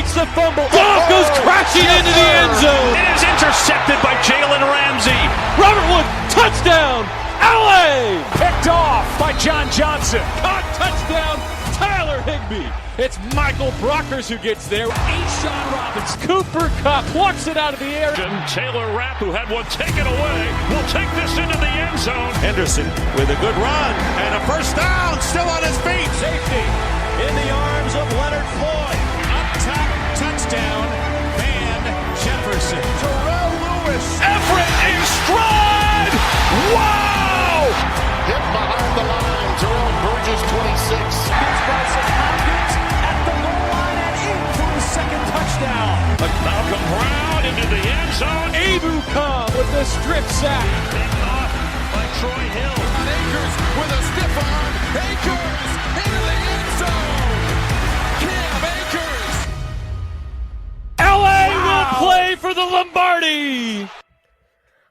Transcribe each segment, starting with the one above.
gets the fumble. Goff goes crashing into the end zone. It is intercepted by Jalen Ramsey. Robert Wood, touchdown, LA! Picked off by John Johnson. Caught, touchdown, Tyler Higbee. It's Michael Brockers who gets there. A'Shawn Robinson. Cooper Kupp plucks it out of the air. Taylor Rapp, who had one taken away, will take this into the end zone. Henderson with a good run and a first down, still on his feet. Safety in the arms of Leonard Floyd. Up top, touchdown, Van Jefferson. Terrell Lewis. Everett in stride. Wow! Hit behind the line, Terrell Burgess, 26. Here's Bryson Hopkins at the goal line and in for his second touchdown. But Malcolm Brown into the end zone. Abu Khan with the strip sack. Picked off by Troy Hill. Akers with a stiff arm. Akers into the end zone. Cam Akers. LA will play for the Lombardi.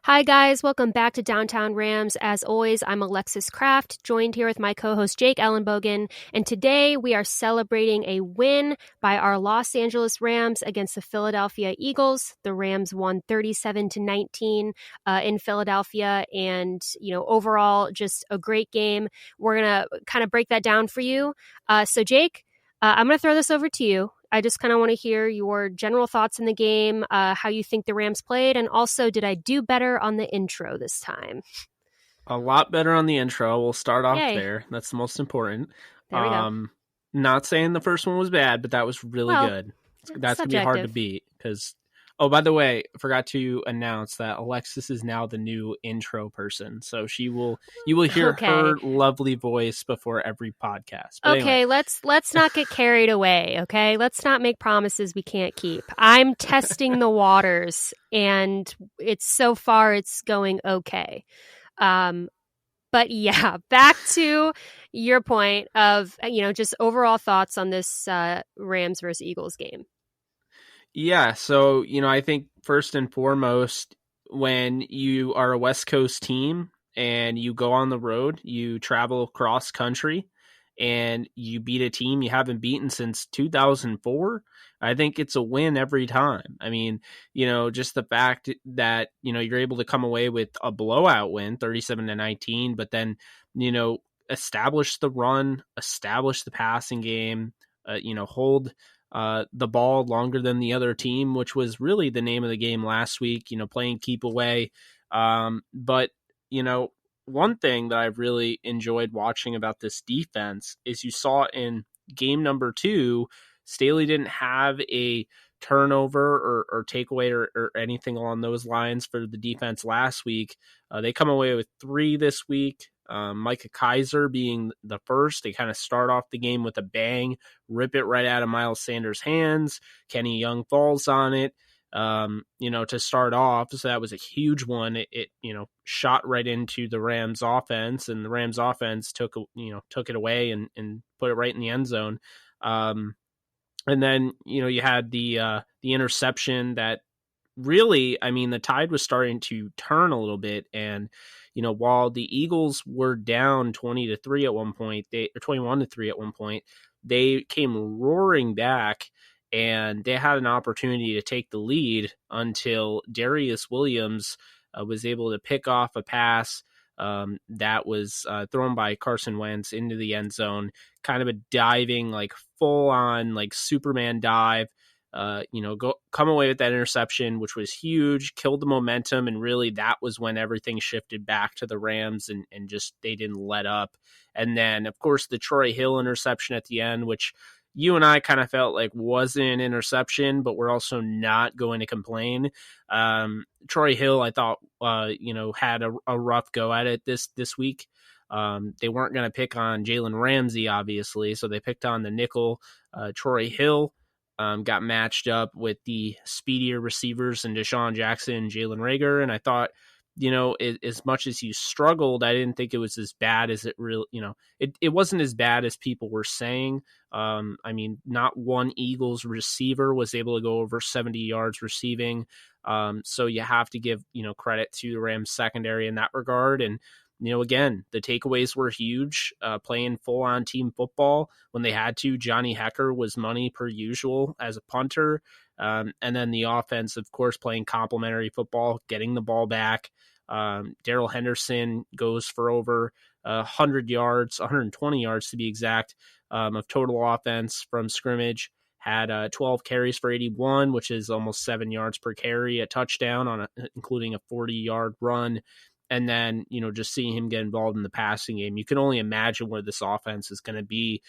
Hi guys, welcome back to Downtown Rams. As always, I'm Alexis Kraft, joined here with my co-host Jake Ellenbogen, and today we are celebrating a win by our Los Angeles Rams against the Philadelphia Eagles. The Rams won 37-19 in Philadelphia, and overall just a great game. We're gonna kind of break that down for you. So Jake, I'm gonna throw this over to you. I just kind of want to hear your general thoughts in the game, how you think the Rams played, and also, did I do better on the intro this time? A lot better on the intro. We'll start off Yay. there. That's the most important. There we go. Not saying the first one was bad, but that was really good. That's going to be hard to beat because... Oh, by the way, I forgot to announce that Alexis is now the new intro person. So you will hear her lovely voice before every podcast. But okay, anyway. let's not get carried away, okay? Let's not make promises we can't keep. I'm testing the waters, and it's going okay. But yeah, back to your point of, just overall thoughts on this Rams versus Eagles game. Yeah, so, I think first and foremost, when you are a West Coast team and you go on the road, you travel cross country, and you beat a team you haven't beaten since 2004, I think it's a win every time. I mean, just the fact that, you're able to come away with a blowout win, 37-19, but then, establish the run, establish the passing game, hold the ball longer than the other team, which was really the name of the game last week, playing keep away. But, one thing that I've really enjoyed watching about this defense is you saw in game number 2, Staley didn't have a turnover or takeaway or anything along those lines for the defense last week. They come away with 3 this week. Micah Kaiser being the first. They kind of start off the game with a bang, rip it right out of Miles Sanders' hands. Kenny Young falls on it, to start off. So that was a huge one. It shot right into the Rams offense, and the Rams offense took it away and put it right in the end zone. And then, you had the interception that really, the tide was starting to turn a little bit. And, while the Eagles were down 20-3 at one point, or 21-3 at one point, they came roaring back and they had an opportunity to take the lead until Darius Williams was able to pick off a pass that was thrown by Carson Wentz into the end zone, kind of a diving, full on, Superman dive. Come away with that interception, which was huge, killed the momentum, and really that was when everything shifted back to the Rams and just they didn't let up. And then, of course, the Troy Hill interception at the end, which you and I kind of felt like wasn't an interception, but we're also not going to complain. Troy Hill, I thought, had a rough go at it this week. They weren't going to pick on Jalen Ramsey, obviously, so they picked on the nickel. Troy Hill got matched up with the speedier receivers in Deshaun Jackson and Jalen Reagor, and I thought, as much as he struggled, I didn't think it was as bad as it really, it wasn't as bad as people were saying. Not one Eagles receiver was able to go over 70 yards receiving. So you have to give, credit to the Rams secondary in that regard. And, again, the takeaways were huge, playing full-on team football when they had to. Johnny Hecker was money per usual as a punter. And then the offense, of course, playing complementary football, getting the ball back. Darrell Henderson goes for over 100 yards, 120 yards to be exact, of total offense from scrimmage. Had 12 carries for 81, which is almost 7 yards per carry, a touchdown including a 40-yard run. And then, just seeing him get involved in the passing game, you can only imagine where this offense is going to be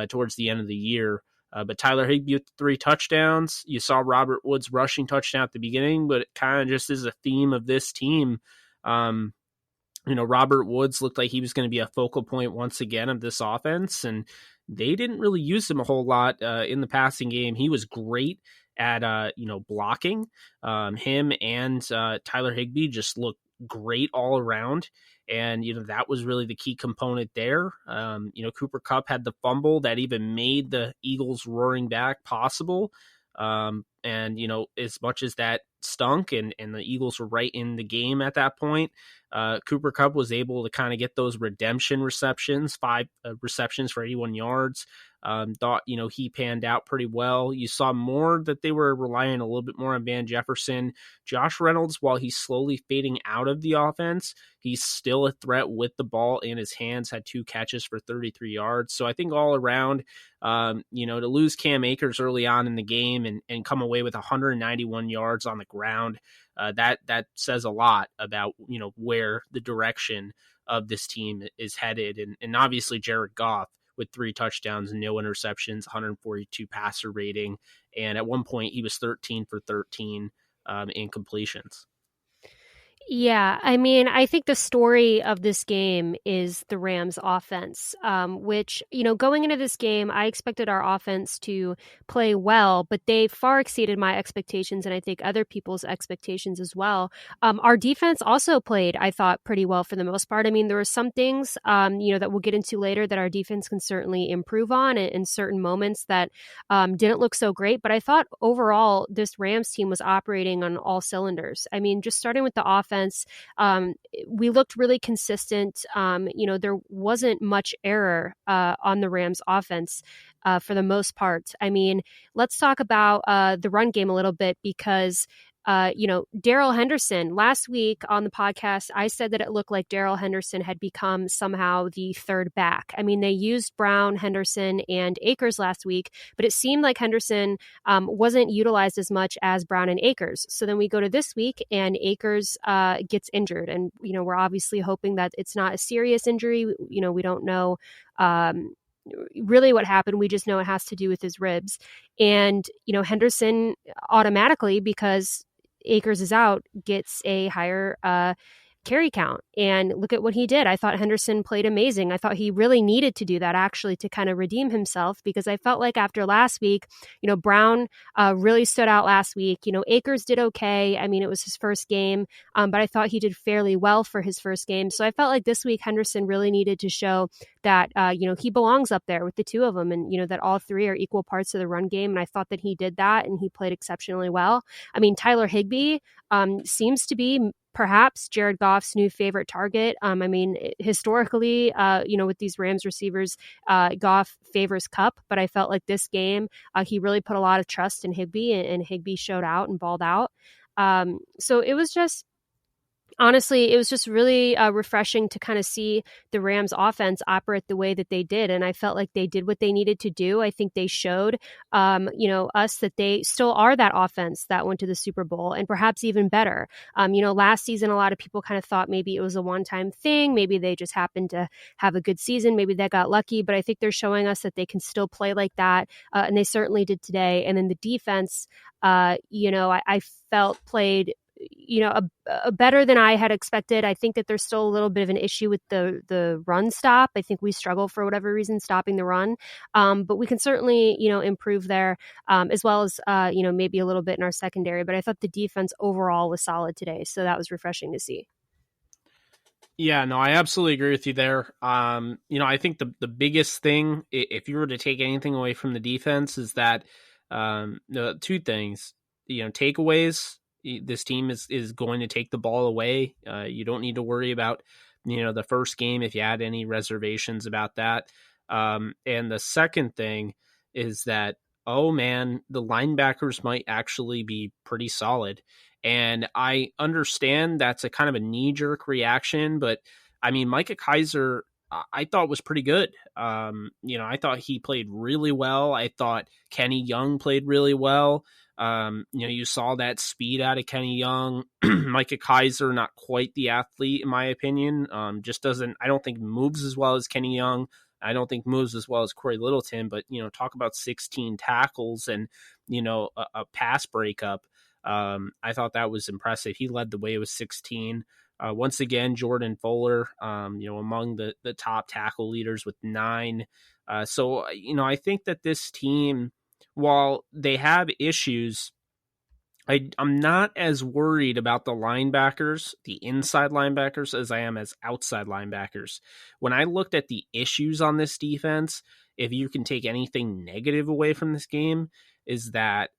towards the end of the year. But Tyler Higbee with 3 touchdowns. You saw Robert Woods rushing touchdown at the beginning, but it kind of just is a theme of this team. Robert Woods looked like he was going to be a focal point once again of this offense, and they didn't really use him a whole lot in the passing game. He was great at, blocking. Him and Tyler Higbee just looked great all around. And, that was really the key component there. Cooper Kupp had the fumble that even made the Eagles roaring back possible. And, as much as that stunk and the Eagles were right in the game at that point, Cooper Kupp was able to kind of get those redemption receptions, 5 receptions for 81 yards. Thought, he panned out pretty well. You saw more that they were relying a little bit more on Van Jefferson. Josh Reynolds, while he's slowly fading out of the offense, he's still a threat with the ball in his hands, had 2 catches for 33 yards. So I think all around, to lose Cam Akers early on in the game and come away with 191 yards on the ground, that says a lot about, where the direction of this team is headed. And obviously Jared Goff with 3 touchdowns, no interceptions, 142 passer rating. And at one point he was 13 for 13 in completions. Yeah, I mean, I think the story of this game is the Rams offense, which, going into this game, I expected our offense to play well, but they far exceeded my expectations and I think other people's expectations as well. Our defense also played, I thought, pretty well for the most part. I mean, there were some things, that we'll get into later that our defense can certainly improve on in certain moments that didn't look so great, but I thought overall this Rams team was operating on all cylinders. I mean, just starting with the offense, we looked really consistent. There wasn't much error on the Rams offense for the most part. I mean, let's talk about the run game a little bit because Darrell Henderson, last week on the podcast, I said that it looked like Darrell Henderson had become somehow the third back. I mean, they used Brown, Henderson, and Akers last week, but it seemed like Henderson wasn't utilized as much as Brown and Akers. So then we go to this week and Akers gets injured. And, we're obviously hoping that it's not a serious injury. We don't know really what happened. We just know it has to do with his ribs. And, Henderson automatically, because Akers is out, gets a higher carry count. And look at what he did. I thought Henderson played amazing. I thought he really needed to do that actually to kind of redeem himself, because I felt like after last week, Brown really stood out last week. Akers did okay. I mean, it was his first game, but I thought he did fairly well for his first game. So I felt like this week Henderson really needed to show that, he belongs up there with the two of them, and, that all three are equal parts of the run game. And I thought that he did that and he played exceptionally well. I mean, Tyler Higbee seems to be perhaps Jared Goff's new favorite target. I mean, historically, with these Rams receivers, Goff favors Kupp, but I felt like this game, he really put a lot of trust in Higbee, and Higbee showed out and balled out. So it was just, honestly, it was just really refreshing to kind of see the Rams offense operate the way that they did. And I felt like they did what they needed to do. I think they showed, us that they still are that offense that went to the Super Bowl, and perhaps even better. Last season, a lot of people kind of thought maybe it was a one-time thing. Maybe they just happened to have a good season. Maybe they got lucky, but I think they're showing us that they can still play like that. And they certainly did today. And then the defense, I felt played better than I had expected. I think that there's still a little bit of an issue with the run stop. I think we struggle for whatever reason stopping the run, but we can certainly improve there, as well as maybe a little bit in our secondary. But I thought the defense overall was solid today, so that was refreshing to see. Yeah, no, I absolutely agree with you there. I think the biggest thing, if you were to take anything away from the defense, is that the two things, takeaways. This team is going to take the ball away. You don't need to worry about the first game if you had any reservations about that. And the second thing is that, oh man, the linebackers might actually be pretty solid. And I understand that's a kind of a knee-jerk reaction, but I mean, Micah Kaiser, I thought was pretty good. I thought he played really well. I thought Kenny Young played really well. You saw that speed out of Kenny Young. Micah Kaiser, not quite the athlete in my opinion. I don't think moves as well as Kenny Young. I don't think moves as well as Corey Littleton, but talk about 16 tackles and a pass breakup. I thought that was impressive. He led the way with 16. Once again, Jordan Fuller, among the top tackle leaders with 9. So I think that this team, while they have issues, I'm not as worried about the linebackers, the inside linebackers, as I am as outside linebackers. When I looked at the issues on this defense, if you can take anything negative away from this game, is that,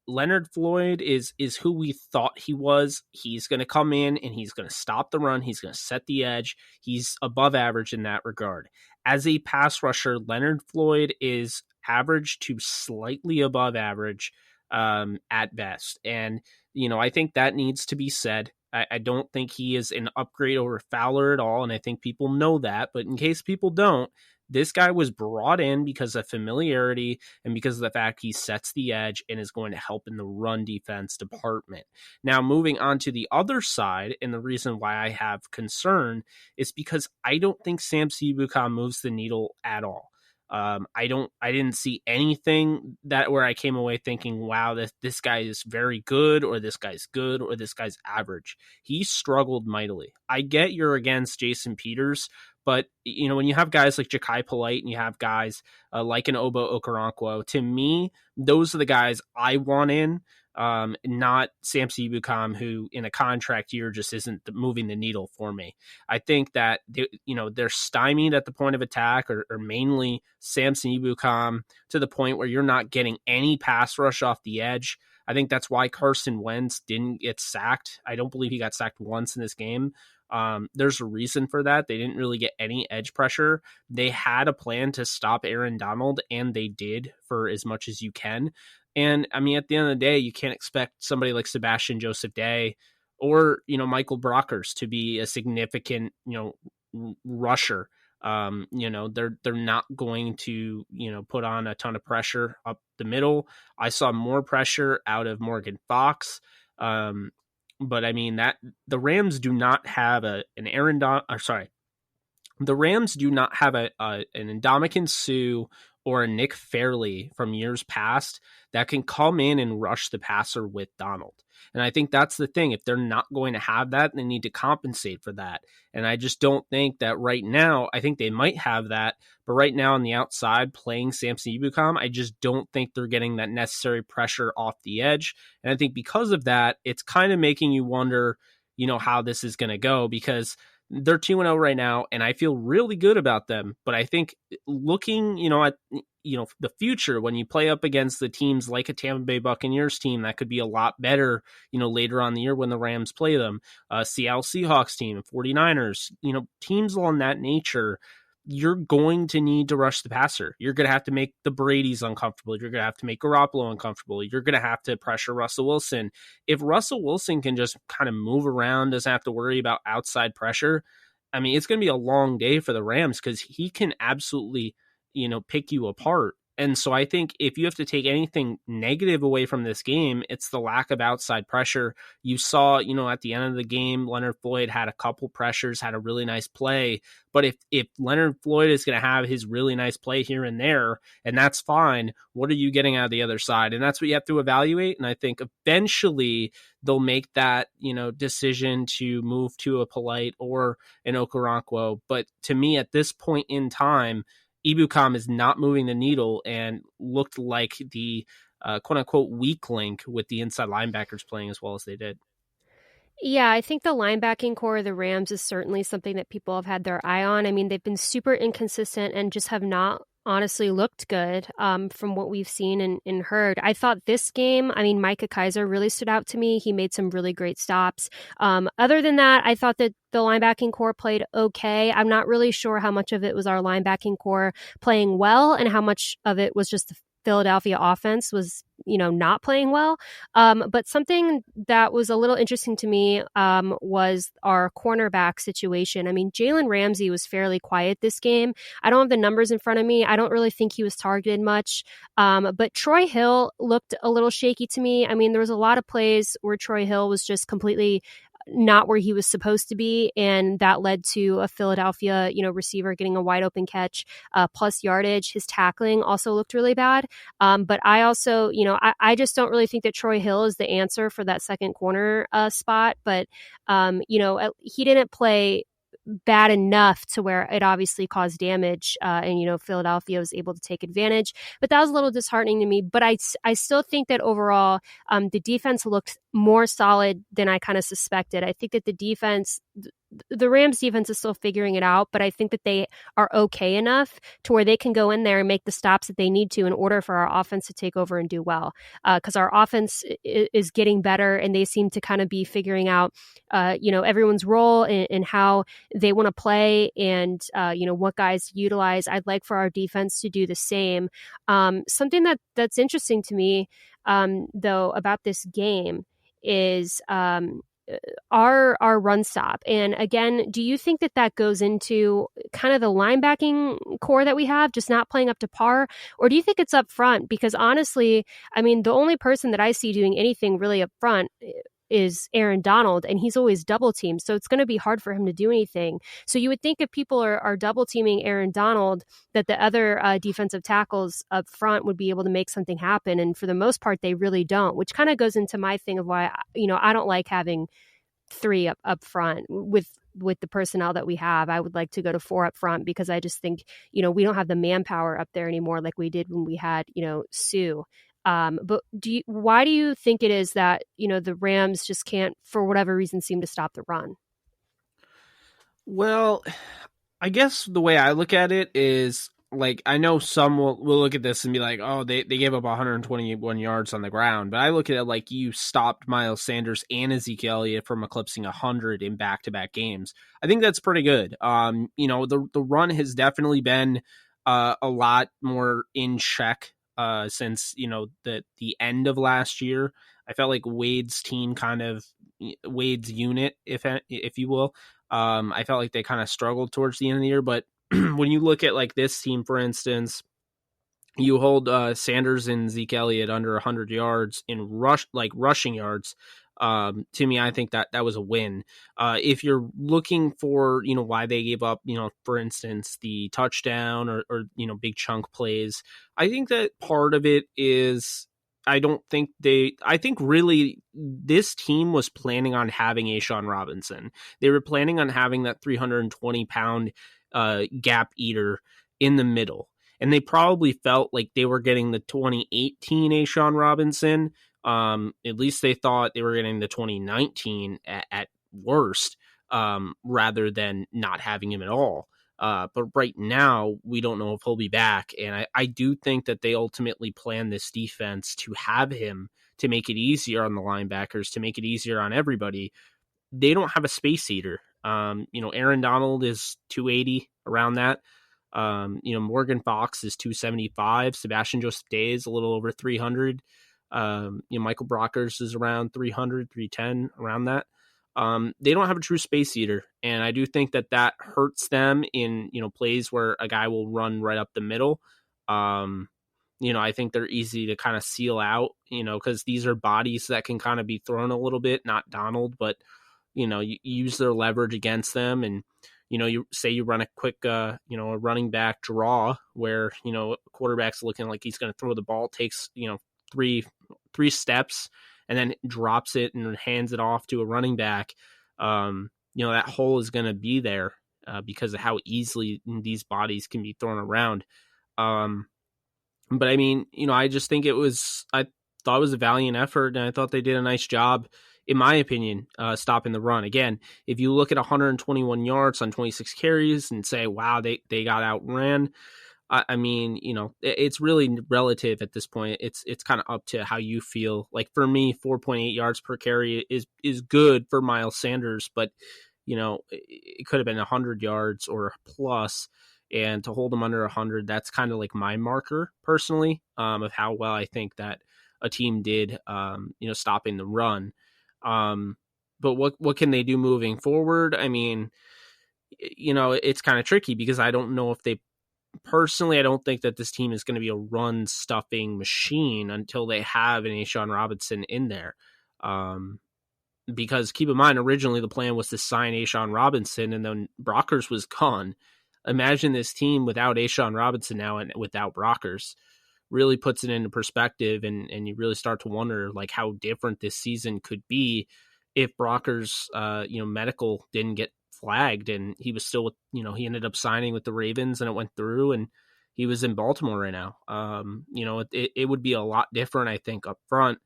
Leonard Floyd is who we thought he was. He's going to come in and he's going to stop the run. He's going to set the edge. He's above average in that regard. As a pass rusher, Leonard Floyd is average to slightly above average at best. And, I think that needs to be said. I don't think he is an upgrade over Fowler at all. And I think people know that. But in case people don't, this guy was brought in because of familiarity and because of the fact he sets the edge and is going to help in the run defense department. Now, moving on to the other side, and the reason why I have concern is because I don't think Sam Seabucom moves the needle at all. I didn't see anything that where I came away thinking, wow, this guy is very good, or this guy's good, or this guy's average. He struggled mightily. I get you're against Jason Peters, but when you have guys like Ja'Kai Polite and you have guys like an Obo Okoronkwo, to me, those are the guys I want in. Not Sam Seabucom, who in a contract year just isn't moving the needle for me. I think that they're stymied at the point of attack, or mainly Sam Seabucom, to the point where you're not getting any pass rush off the edge. I think that's why Carson Wentz didn't get sacked. I don't believe he got sacked once in this game. There's a reason for that. They didn't really get any edge pressure. They had a plan to stop Aaron Donald, and they did for as much as you can. And I mean, at the end of the day, you can't expect somebody like Sebastian Joseph Day or, Michael Brockers to be a significant, rusher. They're not going to, put on a ton of pressure up the middle. I saw more pressure out of Morgan Fox. But I mean that the Rams do not have the Rams do not have an Ndamukong Suh or a Nick Fairley from years past that can come in and rush the passer with Donald. And I think that's the thing. If they're not going to have that, they need to compensate for that. And I just don't think that right now, I think they might have that, but right now on the outside playing Sam Seabucom, I just don't think they're getting that necessary pressure off the edge. And I think because of that, it's kind of making you wonder, how this is going to go, because they're 2-0 right now, and I feel really good about them. But I think looking, at the future, when you play up against the teams like a Tampa Bay Buccaneers team that could be a lot better, later on in the year when the Rams play them, Seattle Seahawks team, 49ers, teams on that nature, you're going to need to rush the passer. You're going to have to make the Bradys uncomfortable. You're going to have to make Garoppolo uncomfortable. You're going to have to pressure Russell Wilson. If Russell Wilson can just kind of move around, doesn't have to worry about outside pressure, I mean, it's going to be a long day for the Rams, because he can absolutely, pick you apart. And so I think if you have to take anything negative away from this game, it's the lack of outside pressure. You saw, at the end of the game, Leonard Floyd had a couple pressures, had a really nice play. But if Leonard Floyd is going to have his really nice play here and there, and that's fine, what are you getting out of the other side? And that's what you have to evaluate. And I think eventually they'll make that, decision to move to a Polite or an Okoronkwo. But to me, at this point in time, Seabucom is not moving the needle and looked like the quote-unquote weak link with the inside linebackers playing as well as they did. Yeah, I think the linebacking core of the Rams is certainly something that people have had their eye on. I mean, they've been super inconsistent and just have not honestly looked good from what we've seen and heard. I thought this game, I mean, Micah Kaiser really stood out to me. He made some really great stops. Other than that, I thought that the linebacking core played okay. I'm not really sure how much of it was our linebacking core playing well and how much of it was just the Philadelphia offense was, not playing well. But something that was a little interesting to me was our cornerback situation. I mean, Jalen Ramsey was fairly quiet this game. I don't have the numbers in front of me. I don't really think he was targeted much. But Troy Hill looked a little shaky to me. I mean, there was a lot of plays where Troy Hill was just completely not where he was supposed to be, and that led to a Philadelphia, receiver getting a wide open catch, plus yardage. His tackling also looked really bad. But I also, I just don't really think that Troy Hill is the answer for that second corner spot. But he didn't play bad enough to where it obviously caused damage, and Philadelphia was able to take advantage. But that was a little disheartening to me. But I still think that overall, the defense looked more solid than I kind of suspected. I think that the Rams defense is still figuring it out, but I think that they are okay enough to where they can go in there and make the stops that they need to in order for our offense to take over and do well. Because our offense is getting better, and they seem to kind of be figuring out, everyone's role and how they want to play, and what guys utilize. I'd like for our defense to do the same. Something that's interesting to me, though, about this game is our run stop. And again, do you think that goes into kind of the linebacking core that we have just not playing up to par, or do you think it's up front? Because honestly, I mean, the only person that I see doing anything really up front is Aaron Donald, and he's always double teamed. So it's going to be hard for him to do anything. So you would think if people are double teaming Aaron Donald, that the other defensive tackles up front would be able to make something happen. And for the most part, they really don't, which kind of goes into my thing of why, I don't like having three up front with the personnel that we have. I would like to go to four up front because I just think, we don't have the manpower up there anymore like we did when we had, Sue. But why do you think it is that, the Rams just can't, for whatever reason, seem to stop the run? Well, I guess the way I look at it is, like, I know some will look at this and be like, oh, they gave up 121 yards on the ground. But I look at it like you stopped Miles Sanders and Ezekiel Elliott from eclipsing 100 in back-to-back games. I think that's pretty good. The run has definitely been a lot more in check since, the end of last year. I felt like Wade's unit, if you will, I felt like they kind of struggled towards the end of the year. But when you look at like this team, for instance, you hold Sanders and Zeke Elliott under 100 yards in rushing yards. To me, I think that was a win. If you're looking for, why they gave up, for instance, the touchdown or big chunk plays, I think that part of it is, I think really this team was planning on having Ashawn Robinson. They were planning on having that 320-pound gap eater in the middle. And they probably felt like they were getting the 2018 Ashawn Robinson. At least they thought they were getting the 2019 at worst, rather than not having him at all. But right now, we don't know if he'll be back. And I do think that they ultimately planned this defense to have him to make it easier on the linebackers, to make it easier on everybody. They don't have a space eater. Aaron Donald is 280, around that. Morgan Fox is 275. Sebastian Joseph Day is a little over 300. Michael Brockers is around 300, 310, around that. They don't have a true space eater, and I do think that hurts them in plays where a guy will run right up the middle. I think they're easy to kind of seal out, because these are bodies that can kind of be thrown a little bit, not Donald, but you use their leverage against them, and you say you run a quick a running back draw where quarterback's looking like he's going to throw the ball, takes three steps and then drops it and hands it off to a running back. That hole is going to be there because of how easily these bodies can be thrown around. But I mean, I just think I thought it was a valiant effort, and I thought they did a nice job, in my opinion, stopping the run. Again, if you look at 121 yards on 26 carries and say, wow, they got outran, I mean, it's really relative at this point. It's kind of up to how you feel. Like for me, 4.8 yards per carry is good for Miles Sanders, but it could have been 100 yards or plus, and to hold him under 100, that's kind of like my marker personally, of how well I think that a team did, stopping the run. But what can they do moving forward? I mean, it's kind of tricky because I don't know if they personally, I don't think that this team is going to be a run stuffing machine until they have an A'Shawn Robinson in there. Because keep in mind, originally the plan was to sign A'Shawn Robinson and then Brockers was gone. Imagine this team without A'Shawn Robinson now and without Brockers. Really puts it into perspective, and you really start to wonder like how different this season could be if Brockers medical didn't get flagged and he was still with, he ended up signing with the Ravens and it went through and he was in Baltimore right now. It would be a lot different, I think, up front.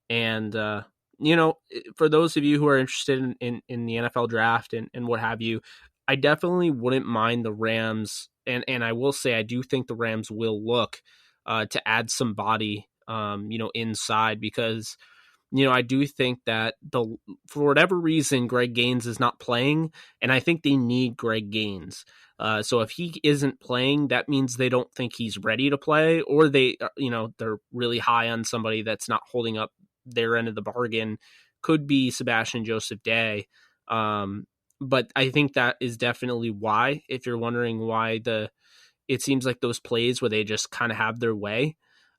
And for those of you who are interested in the NFL draft and what have you, I definitely wouldn't mind the Rams. And I will say, I do think the Rams will look to add some body, inside, because, I do think that for whatever reason, Greg Gaines is not playing, and I think they need Greg Gaines. So if he isn't playing, that means they don't think he's ready to play, or they're really high on somebody that's not holding up their end of the bargain. Could be Sebastian Joseph Day. But I think that is definitely why, if you're wondering why it seems like those plays where they just kind of have their way,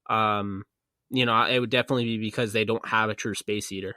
it would definitely be because they don't have a true space eater.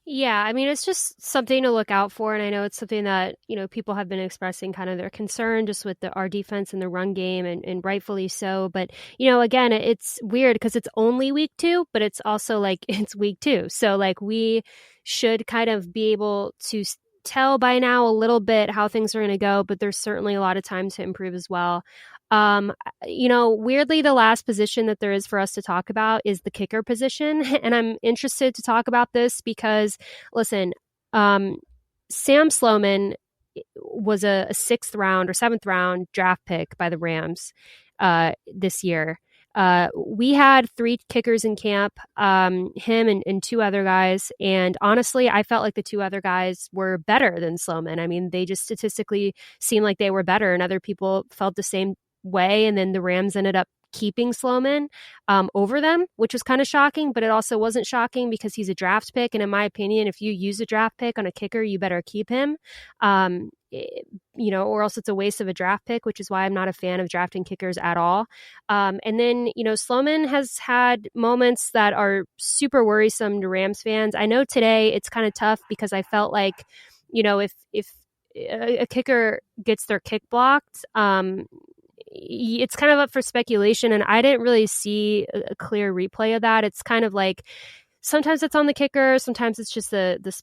Yeah, I mean, it's just something to look out for. And I know it's something that, people have been expressing kind of their concern just with our defense and the run game, and rightfully so. But, again, it's weird because it's only week 2, but it's also like it's week 2. So like we should kind of be able to tell by now a little bit how things are going to go, but there's certainly a lot of time to improve as well. Weirdly, the last position that there is for us to talk about is the kicker position. And I'm interested to talk about this because, listen, Sam Sloman was a 6th round or 7th round draft pick by the Rams this year. We had 3 kickers in camp, him and 2 other guys. And honestly, I felt like the 2 other guys were better than Sloman. I mean, they just statistically seemed like they were better, and other people felt the same way. And then the Rams ended up keeping Sloman over them, which was kind of shocking, but it also wasn't shocking because he's a draft pick. And in my opinion, if you use a draft pick on a kicker, you better keep him. Or else it's a waste of a draft pick, which is why I'm not a fan of drafting kickers at all. And then, Sloman has had moments that are super worrisome to Rams fans. I know today it's kind of tough because I felt like, if a kicker gets their kick blocked, it's kind of up for speculation, and I didn't really see a clear replay of that. It's kind of like sometimes it's on the kicker, sometimes it's just the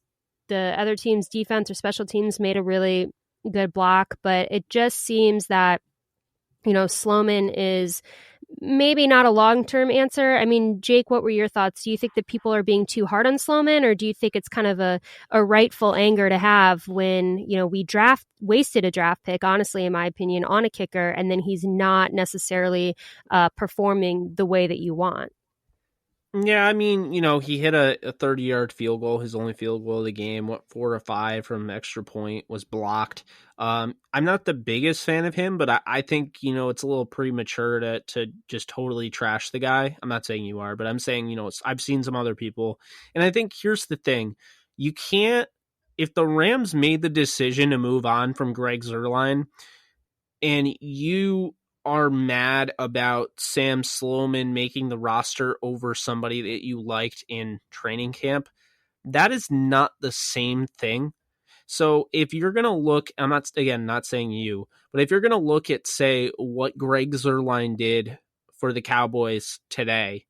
other team's defense or special teams made a really good block, but it just seems that Sloman is maybe not a long-term answer. I mean, Jake, what were your thoughts? Do you think that people are being too hard on Sloman, or do you think it's kind of a rightful anger to have when, we wasted a draft pick, honestly, in my opinion, on a kicker, and then he's not necessarily performing the way that you want? Yeah, I mean, he hit a 30-yard field goal, his only field goal of the game. 4 or 5 from extra point was blocked. I'm not the biggest fan of him, but I think, it's a little premature to just totally trash the guy. I'm not saying you are, but I'm saying, I've seen some other people. And I think here's the thing. You can't, if the Rams made the decision to move on from Greg Zuerlein and you are mad about Sam Sloman making the roster over somebody that you liked in training camp, that is not the same thing. So if you're going to look, I'm not saying you, but if you're going to look at, say, what Greg Zuerlein did for the Cowboys today,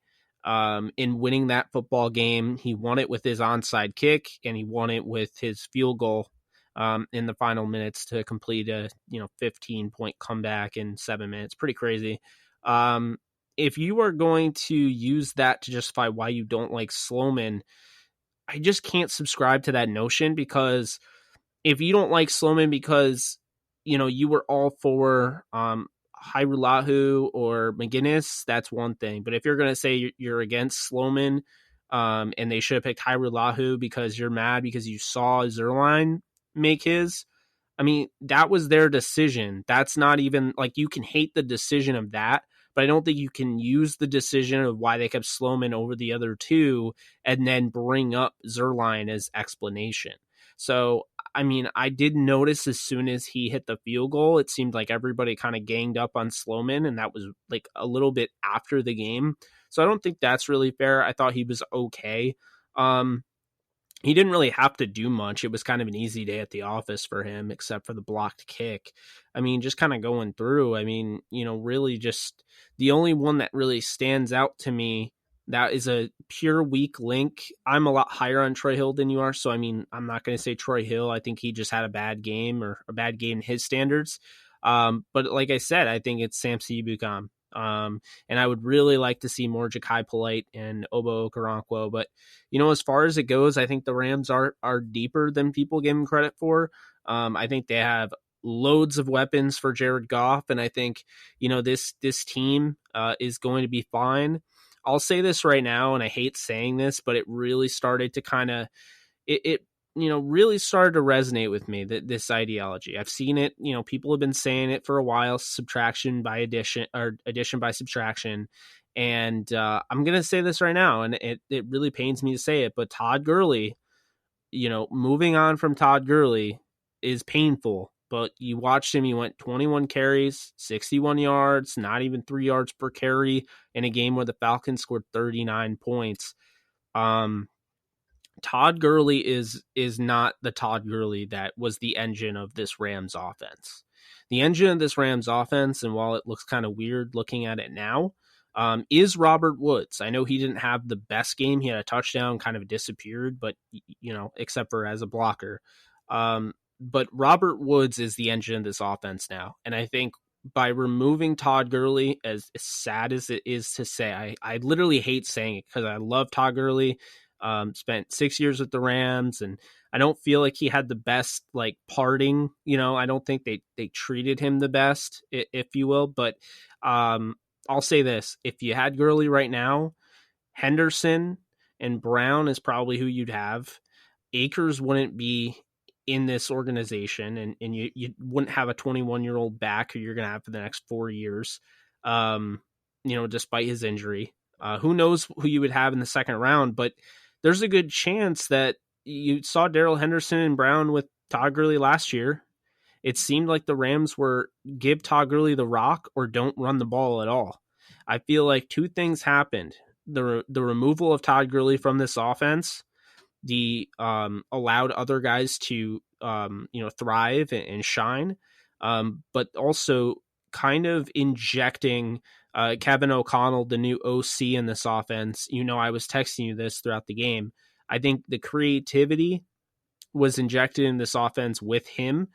in winning that football game, he won it with his onside kick and he won it with his field goal in the final minutes to complete a 15-point comeback in 7 minutes. Pretty crazy. If you are going to use that to justify why you don't like Sloman, I just can't subscribe to that notion, because if you don't like Sloman because you were all for Hairulahu or McGinnis, that's one thing. But if you're going to say you're against Sloman, and they should have picked Hairulahu because you're mad because you saw Zerline make his, I mean, that was their decision. That's not even like, you can hate the decision of that, but I don't think you can use the decision of why they kept Sloman over the other two and then bring up Zerline as explanation. So, I mean, I did notice as soon as he hit the field goal, it seemed like everybody kind of ganged up on Sloman, and that was like a little bit after the game. So I don't think that's really fair. I thought he was okay. He didn't really have to do much. It was kind of an easy day at the office for him, except for the blocked kick. I mean, just kind of going through, I mean, really just the only one that really stands out to me that is a pure weak link. I'm a lot higher on Troy Hill than you are. So, I mean, I'm not going to say Troy Hill. I think he just had a bad game, or a bad game in his standards. But like I said, I think it's Samson Ebukam. And I would really like to see more Ja'Kai Polite and Obo Okoronkwo. But, as far as it goes, I think the Rams are deeper than people give them credit for. I think they have loads of weapons for Jared Goff. And I think, this team is going to be fine. I'll say this right now, and I hate saying this, but it really started to kind of, really started to resonate with me, that this ideology. I've seen it, people have been saying it for a while, subtraction by addition, or addition by subtraction. And I'm going to say this right now, and it really pains me to say it, but Todd Gurley, moving on from Todd Gurley is painful. But you watched him, he went 21 carries, 61 yards, not even 3 yards per carry in a game where the Falcons scored 39 points. Todd Gurley is not the Todd Gurley that was the engine of this Rams offense. The engine of this Rams offense, and while it looks kind of weird looking at it now, is Robert Woods. I know he didn't have the best game. He had a touchdown, kind of disappeared, but, except for as a blocker. But Robert Woods is the engine of this offense now. And I think by removing Todd Gurley, as sad as it is to say, I literally hate saying it because I love Todd Gurley. Spent 6 years with the Rams, and I don't feel like he had the best parting. I don't think they treated him the best, if you will. But I'll say this: if you had Gurley right now, Henderson and Brown is probably who you'd have. Akers wouldn't be in this organization, and you wouldn't have a 21-year-old back who you're going to have for the next 4 years, despite his injury. Who knows who you would have in the second round, but there's a good chance that you saw Darrell Henderson and Brown with Todd Gurley last year. It seemed like the Rams were give Todd Gurley the rock or don't run the ball at all. I feel like two things happened. The removal of Todd Gurley from this offense, the allowed other guys to thrive and shine, but also kind of injecting Kevin O'Connell, the new OC in this offense. I was texting you this throughout the game. I think the creativity was injected in this offense with him.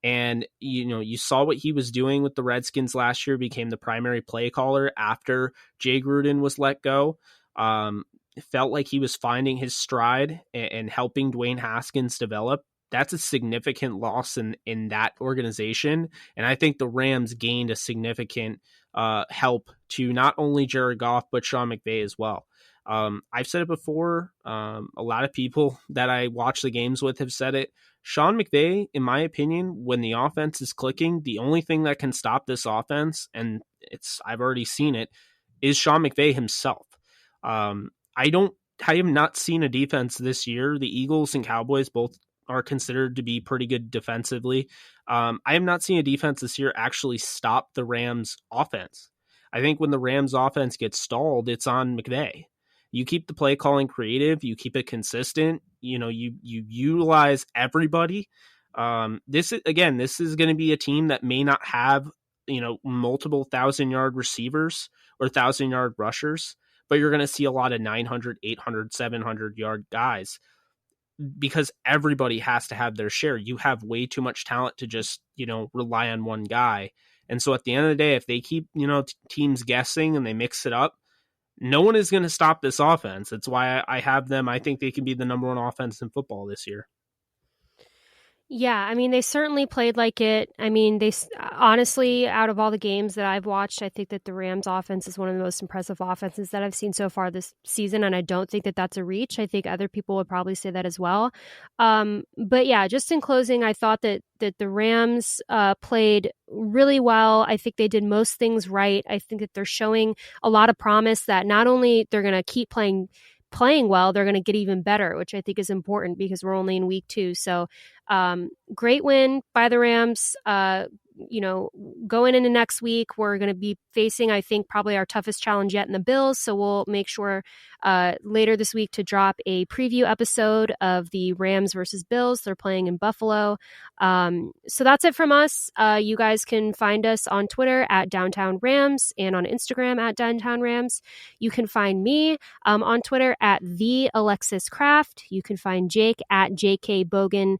And, you saw what he was doing with the Redskins last year, became the primary play caller after Jay Gruden was let go. It felt like he was finding his stride and helping Dwayne Haskins develop. That's a significant loss in that organization. And I think the Rams gained a significant help to not only Jared Goff, but Sean McVay as well. I've said it before. A lot of people that I watch the games with have said it. Sean McVay, in my opinion, when the offense is clicking, the only thing that can stop this offense, and I've already seen it, is Sean McVay himself. I have not seen a defense this year. The Eagles and Cowboys both are considered to be pretty good defensively. I have not seen a defense this year actually stop the Rams offense. I think when the Rams offense gets stalled, it's on McVay. You keep the play calling creative, you keep it consistent, you utilize everybody. This is going to be a team that may not have, multiple 1,000-yard receivers or 1,000-yard rushers, but you're going to see a lot of 900, 800, 700-yard guys because everybody has to have their share. You have way too much talent to just, rely on one guy. And so at the end of the day, if they keep, teams guessing and they mix it up, no one is going to stop this offense. That's why I have them. I think they can be the number one offense in football this year. Yeah, I mean, they certainly played like it. I mean, honestly, out of all the games that I've watched, I think that the Rams offense is one of the most impressive offenses that I've seen so far this season. And I don't think that that's a reach. I think other people would probably say that as well. But yeah, just in closing, I thought that the Rams played really well. I think they did most things right. I think that they're showing a lot of promise that not only they're going to keep playing well, they're going to get even better, which I think is important because we're only in week 2. So great win by the Rams. Going into next week, we're going to be facing, I think, probably our toughest challenge yet in the Bills. So we'll make sure later this week to drop a preview episode of the Rams versus Bills. They're playing in Buffalo. So that's it from us. You guys can find us on Twitter at Downtown Rams and on Instagram at Downtown Rams. You can find me on Twitter at the Alexis Kraft. You can find Jake at JKBogan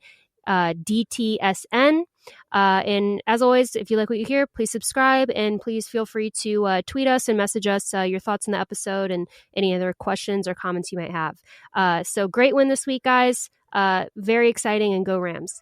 DTSN. And as always, if you like what you hear, please subscribe and please feel free to tweet us and message us your thoughts on the episode and any other questions or comments you might have. So great win this week, guys. Very exciting, and go Rams.